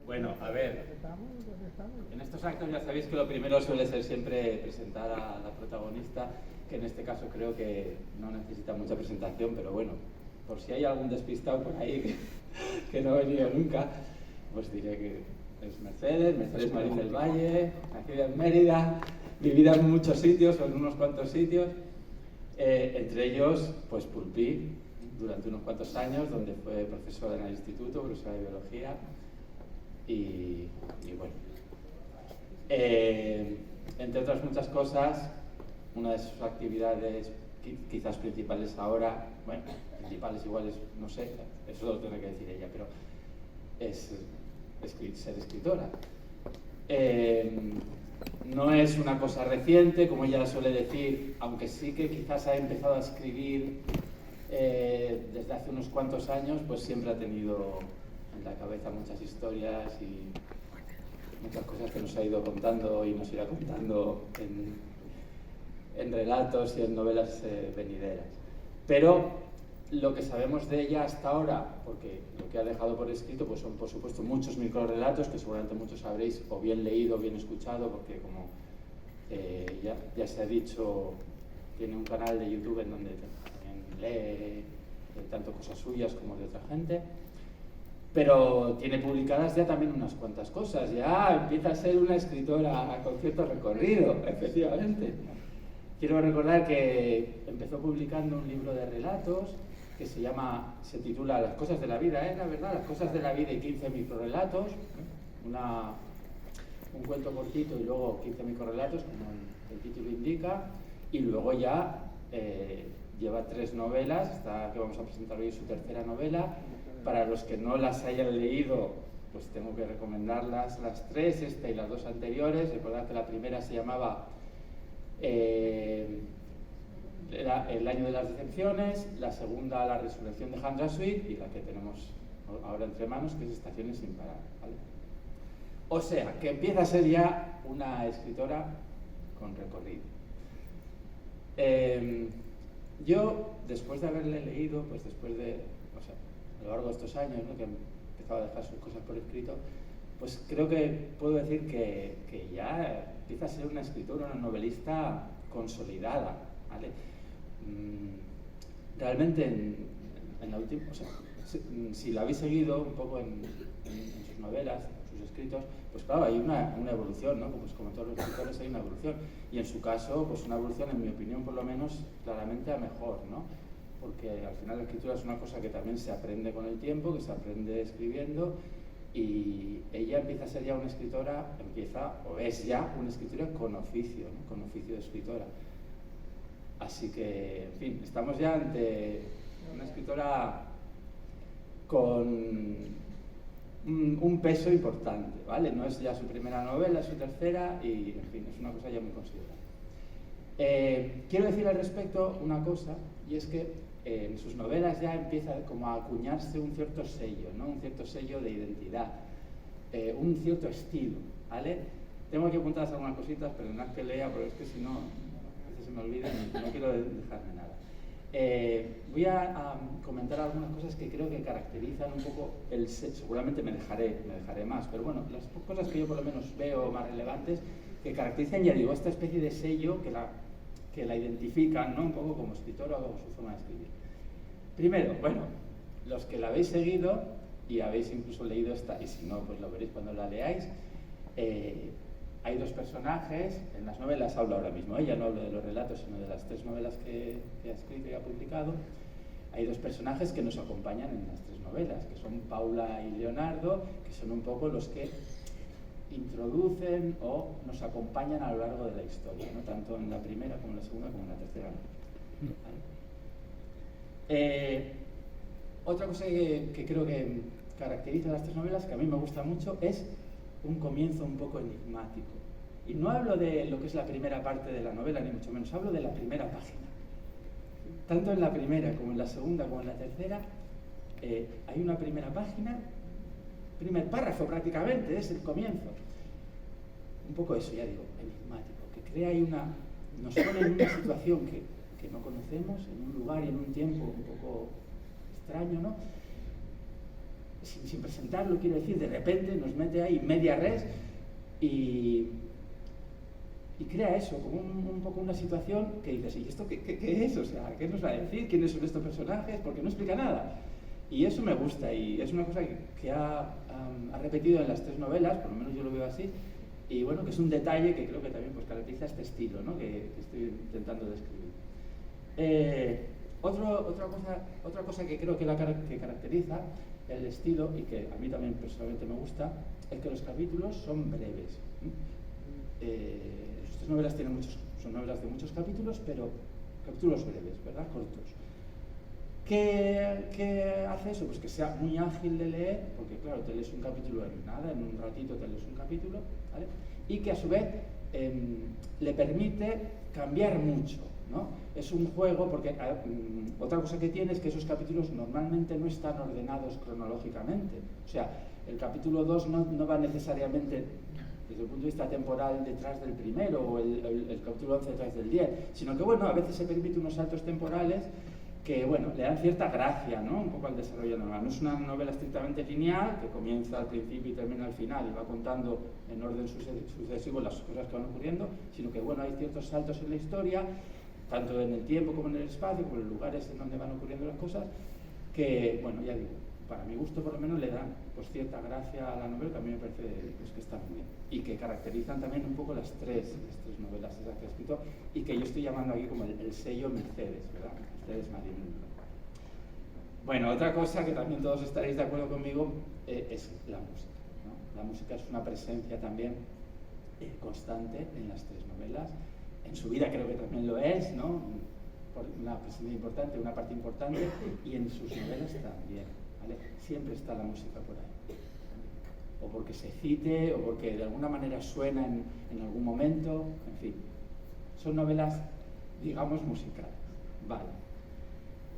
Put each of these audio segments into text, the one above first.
Bueno, a ver, en estos actos ya sabéis que lo primero suele ser siempre presentar a la protagonista, que en este caso creo que no necesita mucha presentación, pero bueno, por si hay algún despistado por ahí que no ha venido nunca, pues diré que es Mercedes Marín del Valle, nacida en Mérida, vivida en muchos sitios, o en unos cuantos sitios, entre ellos, pues Pulpí, durante unos cuantos años, donde fue profesora en el instituto, profesora de biología, y bueno, entre otras muchas cosas, una de sus actividades quizás principales ahora, bueno, principales iguales, no sé, eso lo tiene que decir ella, pero es ser escritora. No es una cosa reciente, como ella suele decir, aunque sí que quizás ha empezado a escribir desde hace unos cuantos años, pues siempre ha tenido en la cabeza muchas historias y muchas cosas que nos ha ido contando y nos irá contando en relatos y en novelas venideras. Pero lo que sabemos de ella hasta ahora, porque lo que ha dejado por escrito, pues son por supuesto muchos microrelatos que seguramente muchos habréis o bien leído o bien escuchado, porque como ya se ha dicho, tiene un canal de YouTube en donde también lee tanto cosas suyas como de otra gente. Pero tiene publicadas ya también unas cuantas cosas, ya empieza a ser una escritora con cierto recorrido, efectivamente. Quiero recordar que empezó publicando un libro de relatos que se titula Las cosas de la vida, la verdad, Las cosas de la vida y 15 microrelatos, un cuento cortito y luego 15 microrelatos, como el título indica, y luego ya lleva 3 novelas, esta que vamos a presentar hoy es su tercera novela. Para los que no las hayan leído, pues tengo que recomendarlas las 3, esta y las 2 anteriores. Recordad que la primera se llamaba El año de las decepciones, la segunda La resurrección de Hamdasweet y la que tenemos ahora entre manos, que es Estaciones sin parar, ¿vale? O sea, que empieza a ser ya una escritora con recorrido. Yo, después de haberle leído, pues después de... a lo largo de estos años, ¿no?, que he empezado a dejar sus cosas por escrito, pues creo que puedo decir que ya empieza a ser una escritora, una novelista consolidada, ¿vale? Realmente en la última, o sea, si la habéis seguido un poco en sus novelas, en sus escritos, pues claro, hay una evolución, ¿no? Como todos los escritores hay una evolución, y en su caso, pues una evolución, en mi opinión por lo menos, claramente a mejor, ¿no? Porque al final la escritura es una cosa que también se aprende con el tiempo, que se aprende escribiendo, y ella empieza a ser ya una escritora, o es ya una escritora con oficio, ¿no?, con oficio de escritora. Así que, en fin, estamos ya ante una escritora con un peso importante, ¿vale? No es ya su primera novela, es su tercera, y, en fin, es una cosa ya muy considerable. Quiero decir al respecto una cosa, y es que en sus novelas ya empieza como a acuñarse un cierto sello, ¿no?, un cierto sello de identidad, un cierto estilo, ¿vale? Tengo aquí apuntadas algunas cositas, pero no es que lea, porque es que si no, a veces se me olvida y no quiero dejarme nada. Voy a comentar algunas cosas que creo que caracterizan un poco el sello. Seguramente me dejaré más, pero bueno, las cosas que yo por lo menos veo más relevantes, que caracterizan, ya digo, esta especie de sello que la identifican, ¿no?, un poco como escritora o como su forma de escribir. Primero, bueno, los que la habéis seguido y habéis incluso leído esta, y si no, pues lo veréis cuando la leáis, hay 2 personajes, en las novelas hablo ahora mismo, ya no hablo de los relatos, sino de las 3 novelas que ha escrito y ha publicado. Hay 2 personajes que nos acompañan en las 3 novelas, que son Paula y Leonardo, que son un poco los que introducen o nos acompañan a lo largo de la historia, ¿no?, tanto en la primera como en la segunda como en la tercera. ¿Vale? Otra cosa que creo que caracteriza las 3 novelas, que a mí me gusta mucho, es un comienzo un poco enigmático. Y no hablo de lo que es la primera parte de la novela, ni mucho menos, hablo de la primera página. Tanto en la primera como en la segunda como en la tercera, hay una primera página, primer párrafo prácticamente, es el comienzo. Un poco eso, ya digo, enigmático, que crea ahí nos pone en una situación que no conocemos, en un lugar y en un tiempo un poco extraño, ¿no? sin presentarlo, quiero decir, de repente nos mete ahí media res y crea eso, como un poco una situación que dices, ¿y esto qué es? O sea, ¿qué nos va a decir? ¿Quiénes son estos personajes? Porque no explica nada. Y eso me gusta, y es una cosa que ha repetido en las 3 novelas, por lo menos yo lo veo así, y bueno, que es un detalle que creo que también pues, caracteriza este estilo, ¿no? que estoy intentando describir. Otra cosa que creo que caracteriza el estilo, y que a mí también personalmente me gusta, es que los capítulos son breves. Estas novelas son novelas de muchos capítulos, pero capítulos breves, ¿verdad? Cortos. ¿Qué hace eso? Pues que sea muy ágil de leer, porque claro, te lees un capítulo en nada, en un ratito te lees un capítulo, ¿vale? Y que a su vez le permite cambiar mucho, ¿no? Es un juego, porque otra cosa que tiene es que esos capítulos normalmente no están ordenados cronológicamente. O sea, el capítulo 2 no va necesariamente desde el punto de vista temporal detrás del primero, o el capítulo 11 detrás del 10, sino que bueno, a veces se permite unos saltos temporales que bueno, le dan cierta gracia, ¿no? Un poco al desarrollo normal. No es una novela estrictamente lineal, que comienza al principio y termina al final y va contando en orden sucesivo las cosas que van ocurriendo, sino que bueno, hay ciertos saltos en la historia, tanto en el tiempo como en el espacio, como en los lugares en donde van ocurriendo las cosas, que bueno, ya digo, para mi gusto por lo menos le dan pues cierta gracia a la novela, que a mí me parece pues, que está muy bien, y que caracterizan también un poco las tres novelas esas que he escrito, y que yo estoy llamando aquí como el sello Mercedes, ¿verdad? Mercedes Marín. Bueno, otra cosa que también todos estaréis de acuerdo conmigo es la música, ¿no? La música es una presencia también constante en las 3 novelas. En su vida creo que también lo es, ¿no? Una presencia importante, una parte importante, y en sus novelas también, ¿vale? Siempre está la música por ahí, o porque se cite, o porque de alguna manera suena en algún momento, en fin. Son novelas, digamos, musicales, ¿vale?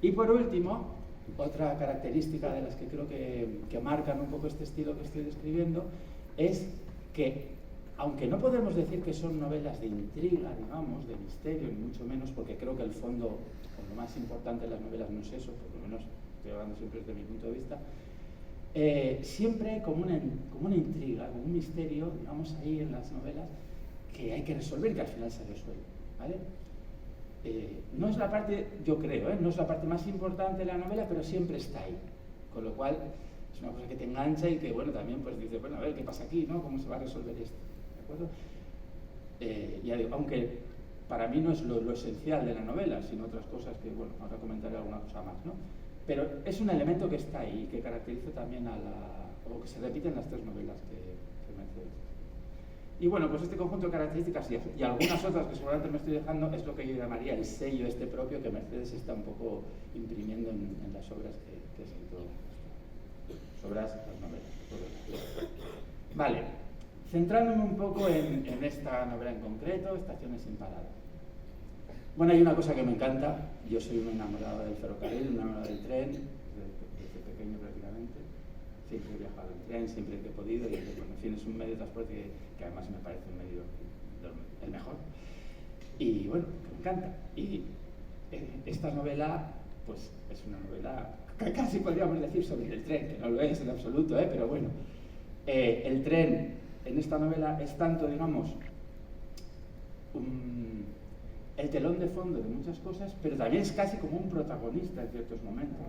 Y por último, otra característica de las que creo que marcan un poco este estilo que estoy describiendo es que, aunque no podemos decir que son novelas de intriga, digamos, de misterio, ni mucho menos, porque creo que el fondo, o lo más importante de las novelas no es eso, por lo menos estoy hablando siempre desde mi punto de vista, siempre hay como una intriga, como un misterio, digamos, ahí en las novelas, que hay que resolver, que al final se resuelve, ¿vale? No es la parte, yo creo, no es la parte más importante de la novela, pero siempre está ahí, con lo cual es una cosa que te engancha y que, bueno, también pues dices, bueno, a ver, ¿qué pasa aquí, no? ¿Cómo se va a resolver esto? ¿De acuerdo? Ya digo, aunque para mí no es lo esencial de la novela, sino otras cosas que, bueno, ahora comentaré alguna cosa más, ¿no? Pero es un elemento que está ahí, que caracteriza también o que se repite en las 3 novelas que Mercedes. Y bueno, pues este conjunto de características y algunas otras que seguramente me estoy dejando es lo que yo llamaría el sello este propio que Mercedes está un poco imprimiendo en las obras que he escrito, las novelas. Vale, centrándome un poco en esta novela en concreto, Estaciones sin parada. Bueno, hay una cosa que me encanta, yo soy un enamorado del ferrocarril, un enamorado del tren, desde pequeño prácticamente. Siempre he viajado en tren, siempre que he podido, y bueno, en fin, es un medio de transporte que además me parece un medio el mejor. Y bueno, me encanta. Y esta novela, pues es una novela que casi podríamos decir sobre el tren, que no lo es en absoluto, pero bueno. El tren en esta novela es tanto, digamos, el telón de fondo de muchas cosas, pero también es casi como un protagonista en ciertos momentos.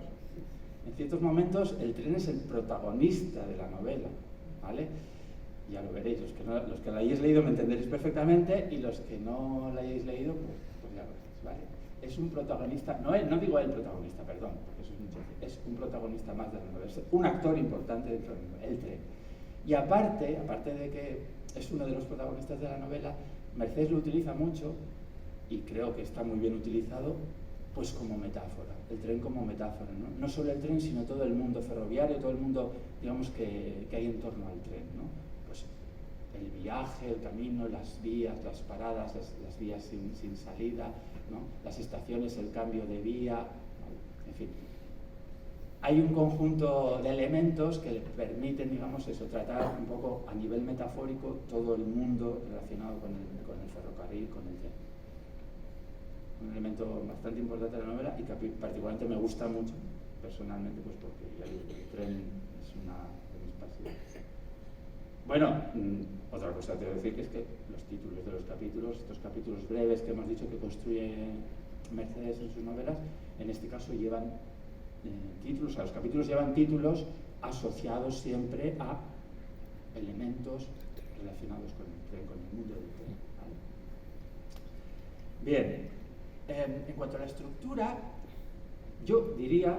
En ciertos momentos el tren es el protagonista de la novela, ¿vale? Ya lo veréis, los que la hayáis leído me entenderéis perfectamente, y los que no la hayáis leído, pues ya lo veréis, ¿vale? Es un protagonista, no digo el protagonista, perdón, porque eso es mucho, es un protagonista más de la novela, es un actor importante dentro de la novela, el tren. Y aparte de que es uno de los protagonistas de la novela, Mercedes lo utiliza mucho, y creo que está muy bien utilizado, pues como metáfora, el tren como metáfora, ¿no? No solo el tren, sino todo el mundo ferroviario, todo el mundo, digamos, que hay en torno al tren, ¿no? Pues el viaje, el camino, las vías, las paradas, las vías sin salida, ¿no? Las estaciones, el cambio de vía, ¿no? En fin. Hay un conjunto de elementos que le permiten, digamos, eso, tratar un poco a nivel metafórico todo el mundo relacionado con el ferrocarril, con el tren. Un elemento bastante importante de la novela y que particularmente me gusta mucho, personalmente, pues porque ya digo, el tren es una de mis pasiones. Bueno, otra cosa que te voy a decir que es que los títulos de los capítulos, estos capítulos breves que hemos dicho que construye Mercedes en sus novelas, en este caso llevan títulos, o sea, los capítulos llevan títulos asociados siempre a elementos relacionados con el mundo del tren, ¿vale? Bien, en cuanto a la estructura, yo diría,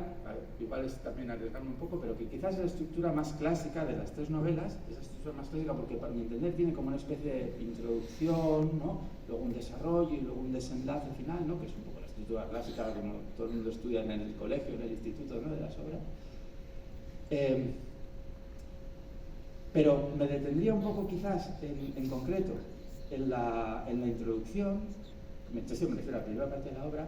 igual es también arriesgarme un poco, pero que quizás es la estructura más clásica de las tres novelas, es la estructura más clásica porque para mi entender tiene como una especie de introducción, ¿no? Luego un desarrollo y luego un desenlace final, ¿no? Que es un poco la estructura clásica como todo el mundo estudia en el colegio, en el instituto, ¿no? De las obras. Pero me detendría un poco quizás en concreto en la introducción, me refiero a la primera parte de la obra,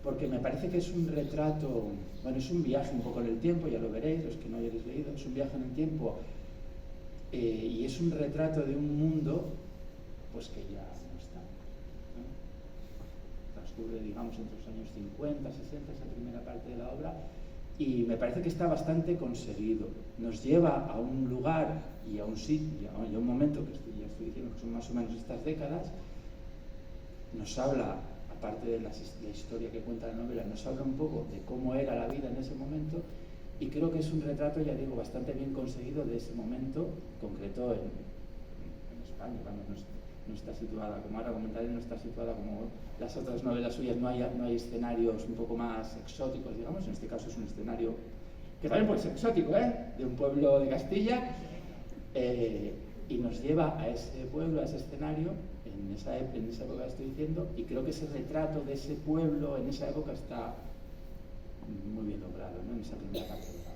porque me parece que es un retrato, bueno, es un viaje un poco en el tiempo, ya lo veréis, los que no hayáis leído, es un viaje en el tiempo y es un retrato de un mundo pues que ya no está, ¿no? Transcurre, digamos, entre los años 50, 60, esa primera parte de la obra, y me parece que está bastante conseguido. Nos lleva a un lugar y a un sitio, y a un momento que ya estoy diciendo que son más o menos estas décadas. Nos habla, aparte de la historia que cuenta la novela, nos habla un poco de cómo era la vida en ese momento, y creo que es un retrato, ya digo, bastante bien conseguido de ese momento concreto en España. Vamos, no está situada, como ahora comentaré, no está situada como las otras novelas suyas, no hay escenarios un poco más exóticos, digamos. En este caso es un escenario que también puede ser exótico, de un pueblo de Castilla, y nos lleva a ese pueblo, a ese escenario, en esa época que estoy diciendo, y creo que ese retrato de ese pueblo en esa época está muy bien logrado, ¿no? En esa primera parte de la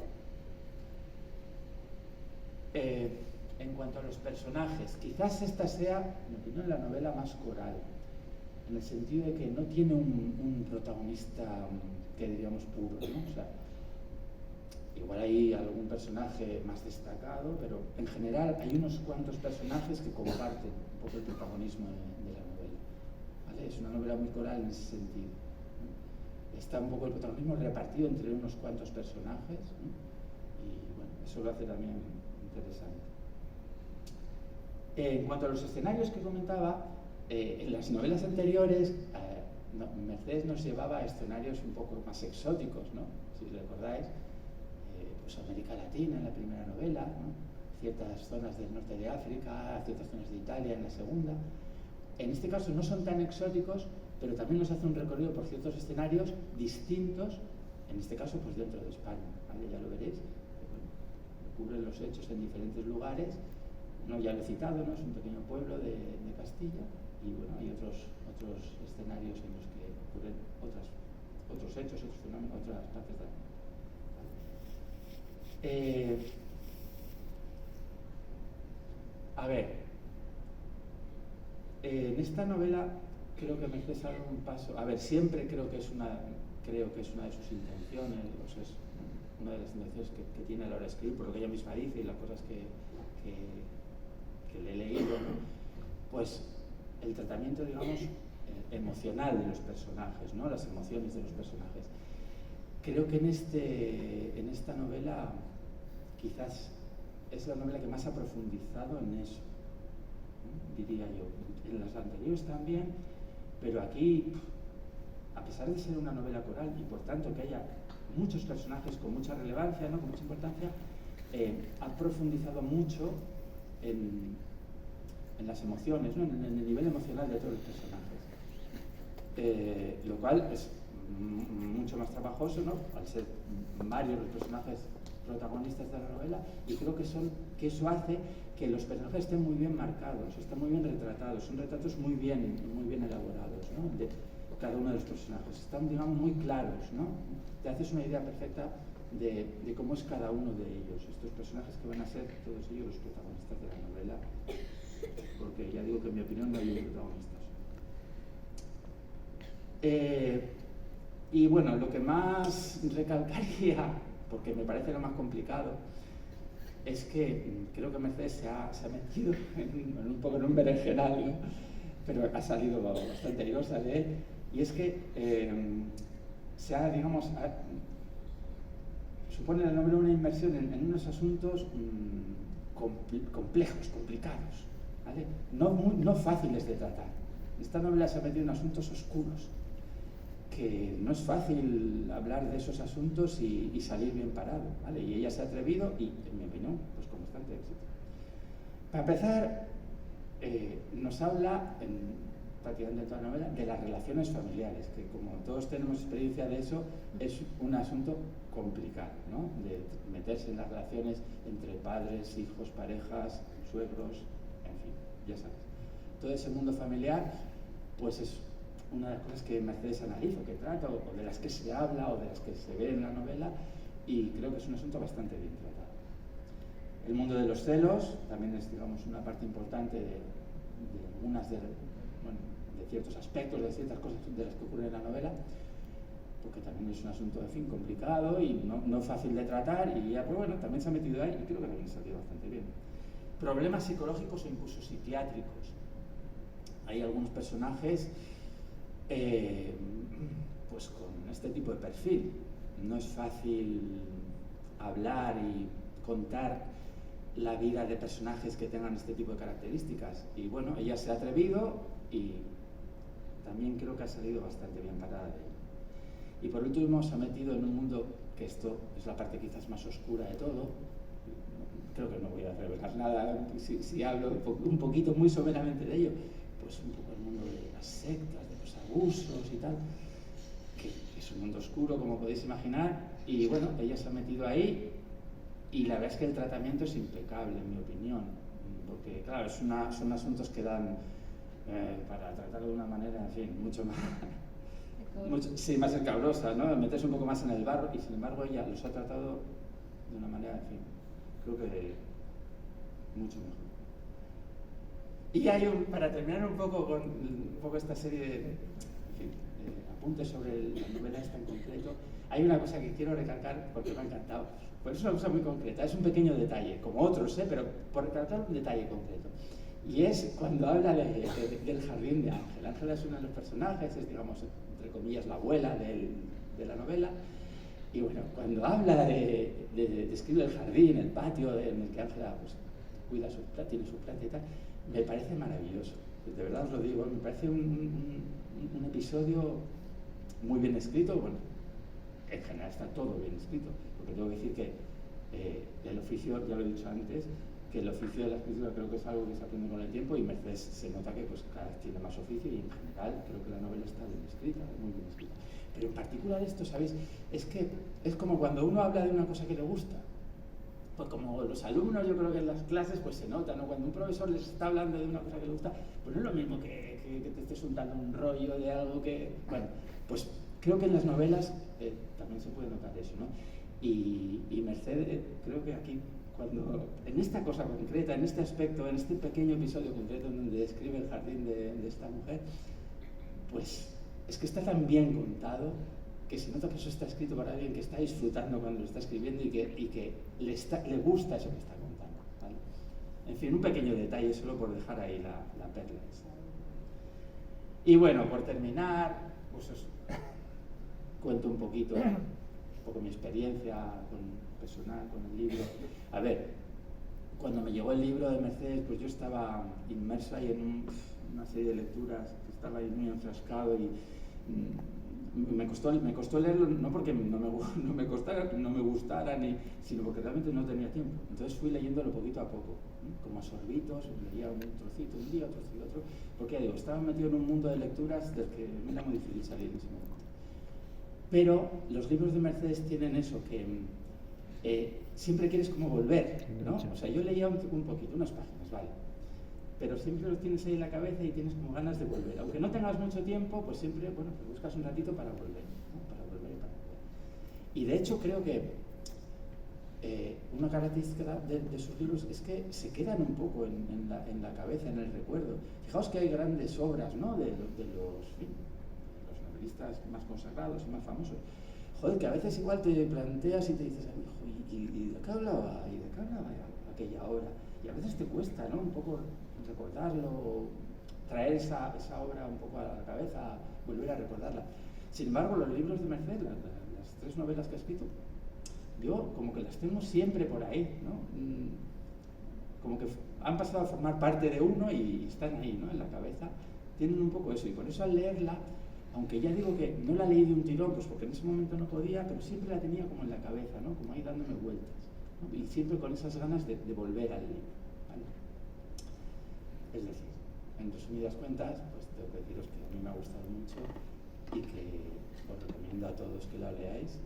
obra. En cuanto a los personajes, quizás esta sea, en mi opinión, la novela más coral, en el sentido de que no tiene un protagonista que diríamos puro, ¿no? O sea, igual hay algún personaje más destacado, pero en general hay unos cuantos personajes que comparten un poco el protagonismo de la novela, ¿vale? Es una novela muy coral en ese sentido, ¿no? Está un poco el protagonismo repartido entre unos cuantos personajes, ¿no? Y bueno, eso lo hace también interesante. En cuanto a los escenarios que comentaba, en las novelas anteriores Mercedes nos llevaba a escenarios un poco más exóticos, ¿no? Si recordáis, pues América Latina en la primera novela, ¿no? Ciertas zonas del norte de África, ciertas zonas de Italia en la segunda. En este caso no son tan exóticos, pero también nos hace un recorrido por ciertos escenarios distintos, en este caso pues dentro de España, ¿vale? Ya lo veréis, bueno, cubren los hechos en diferentes lugares, ¿no? Ya lo he citado, ¿no? Es un pequeño pueblo de Castilla, y bueno, hay otros escenarios en los que ocurren otros hechos, otros fenómenos, otras partes de la vida. A ver, en esta novela creo que Mercedes ha dado un paso. A ver, siempre creo que es una de sus intenciones, o sea, es una de las intenciones que tiene a la hora de escribir, por lo que ella misma dice y las cosas que le he leído, ¿no? Pues el tratamiento, digamos, emocional de los personajes, ¿no? Las emociones de los personajes. Creo que en esta novela quizás es la novela que más ha profundizado en eso, ¿no? Diría yo. En las anteriores también, pero aquí, a pesar de ser una novela coral y por tanto que haya muchos personajes con mucha relevancia, ¿no? Con mucha importancia, ha profundizado mucho en las emociones, ¿no? En el nivel emocional de todos los personajes, lo cual es mucho más trabajoso, ¿no? Al ser varios los personajes protagonistas de la novela, y creo que eso hace que los personajes estén muy bien marcados, estén muy bien retratados, son retratos muy bien elaborados, ¿no? De cada uno de los personajes, están, digamos, muy claros, ¿no? Te haces una idea perfecta de cómo es cada uno de ellos, estos personajes que van a ser todos ellos los protagonistas de la novela, porque ya digo que en mi opinión no hay protagonistas. Y bueno, lo que más recalcaría, porque me parece lo más complicado, es que creo que Mercedes se ha metido un poco en un berenjenal, ¿no? Pero ha salido bastante airosa de él, y es que supone la novela una inmersión en unos asuntos complejos, complicados, ¿vale? No fáciles de tratar. Esta novela se ha metido en asuntos oscuros, que no es fácil hablar de esos asuntos y salir bien parado, ¿vale? Y ella se ha atrevido y, en mi opinión, pues con bastante éxito. Para empezar, nos habla, prácticamente en toda la novela, de las relaciones familiares, que como todos tenemos experiencia de eso, es un asunto complicado, ¿no? De meterse en las relaciones entre padres, hijos, parejas, suegros, en fin, ya sabes. Todo ese mundo familiar, pues es una de las cosas que Mercedes analiza, o que trata, o de las que se habla, o de las que se ve en la novela, y creo que es un asunto bastante bien tratado. El mundo de los celos también es, digamos, una parte importante de ciertos aspectos, de ciertas cosas de las que ocurren en la novela, porque también es un asunto, en fin, complicado y no fácil de tratar, y ya, pues bueno, también se ha metido ahí y creo que también se ha salido bastante bien. Problemas psicológicos o incluso psiquiátricos. Hay algunos personajes pues con este tipo de perfil. No es fácil hablar y contar la vida de personajes que tengan este tipo de características, y bueno, ella se ha atrevido y también creo que ha salido bastante bien parada de ello. Y por último se ha metido en un mundo, que esto es la parte quizás más oscura de todo, creo que no voy a revelar nada si hablo un poquito muy someramente de ello, pues un poco el mundo de las sectas, de los abusos y tal, que es un mundo oscuro como podéis imaginar, y bueno, ella se ha metido ahí y la verdad es que el tratamiento es impecable en mi opinión, porque claro, son asuntos que dan para tratarlo de una manera, en fin, mucho más sí, más escabrosa, ¿no? Meterse un poco más en el barro, y sin embargo ella los ha tratado de una manera, en fin, creo que mucho mejor. Y hay para terminar un poco esta serie de, en fin, apuntes sobre la novela esta en concreto, hay una cosa que quiero recalcar porque me ha encantado. Pues es una cosa muy concreta, es un pequeño detalle, como otros, pero por recalcar un detalle concreto. Y es cuando habla del jardín de Ángela. Ángela es uno de los personajes, es, digamos, entre comillas, la abuela de la novela. Y bueno, cuando habla describe el jardín, el patio en el que Ángela pues, cuida sus plantas, tiene sus plantas y tal, me parece maravilloso. De verdad os lo digo, me parece un episodio muy bien escrito. Bueno, en general está todo bien escrito, porque tengo que decir que el oficio, ya lo he dicho antes, que el oficio de la escritura creo que es algo que se aprende con el tiempo, y Mercedes se nota que pues, cada vez tiene más oficio, y en general creo que la novela está bien escrita, muy bien escrita. Pero en particular esto, ¿sabéis? Es que es como cuando uno habla de una cosa que le gusta. Pues como los alumnos, yo creo que en las clases pues se nota, ¿no? Cuando un profesor les está hablando de una cosa que le gusta, pues no es lo mismo que te estés juntando un rollo de algo que... Bueno, pues creo que en las novelas también se puede notar eso, ¿no? Y Mercedes, creo que aquí, cuando en esta cosa concreta, en este aspecto, en este pequeño episodio concreto en donde describe el jardín de esta mujer, pues es que está tan bien contado que se nota que eso está escrito para alguien que está disfrutando cuando lo está escribiendo y que le gusta eso que está contando, ¿vale? En fin, un pequeño detalle solo por dejar ahí la perla esa. Y bueno, por terminar, pues os cuento un poco mi experiencia personal con el libro. A ver, cuando me llegó el libro de Mercedes, pues yo estaba inmerso ahí en una serie de lecturas, estaba ahí muy enfrascado y me costó leerlo, no porque no me gustara, sino porque realmente no tenía tiempo. Entonces fui leyéndolo poquito a poco, como a sorbitos, leía un trocito un día, otro, porque ya digo, estaba metido en un mundo de lecturas del que me era muy difícil salir en ese momento. Pero los libros de Mercedes tienen eso, que siempre quieres como volver, ¿no? O sea, yo leía un poquito, unas páginas, vale, pero siempre lo tienes ahí en la cabeza y tienes como ganas de volver. Aunque no tengas mucho tiempo, pues siempre, bueno, pues buscas un ratito para volver, ¿no? Para volver. Y de hecho creo que una característica de sus libros es que se quedan un poco en la cabeza, en el recuerdo. Fijaos que hay grandes obras, ¿no? de los novelistas más consagrados y más famosos. Joder, que a veces igual te planteas y te dices, ¿y de qué hablaba? ¿Y de qué hablaba aquella obra? Y a veces te cuesta, ¿no? Un poco recordarlo, traer esa obra un poco a la cabeza, volver a recordarla. Sin embargo, los libros de Mercedes, las tres novelas que ha escrito, yo como que las tengo siempre por ahí, ¿no? Como que han pasado a formar parte de uno y están ahí, ¿no? En la cabeza. Tienen un poco eso, y por eso al leerla, aunque ya digo que no la leí de un tirón, pues porque en ese momento no podía, pero siempre la tenía como en la cabeza, ¿no? Como ahí dándome vueltas, ¿no? Y siempre con esas ganas de volver al libro, ¿vale? Es decir, en resumidas cuentas, pues tengo que deciros que a mí me ha gustado mucho y que os recomiendo a todos que la leáis,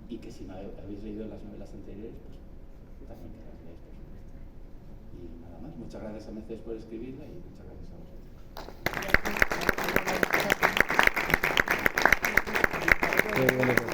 y que si no habéis leído las novelas anteriores, pues también que las leáis, por supuesto. Y nada más, muchas gracias a Mercedes por escribirla y muchas gracias a vosotros. Qué bueno.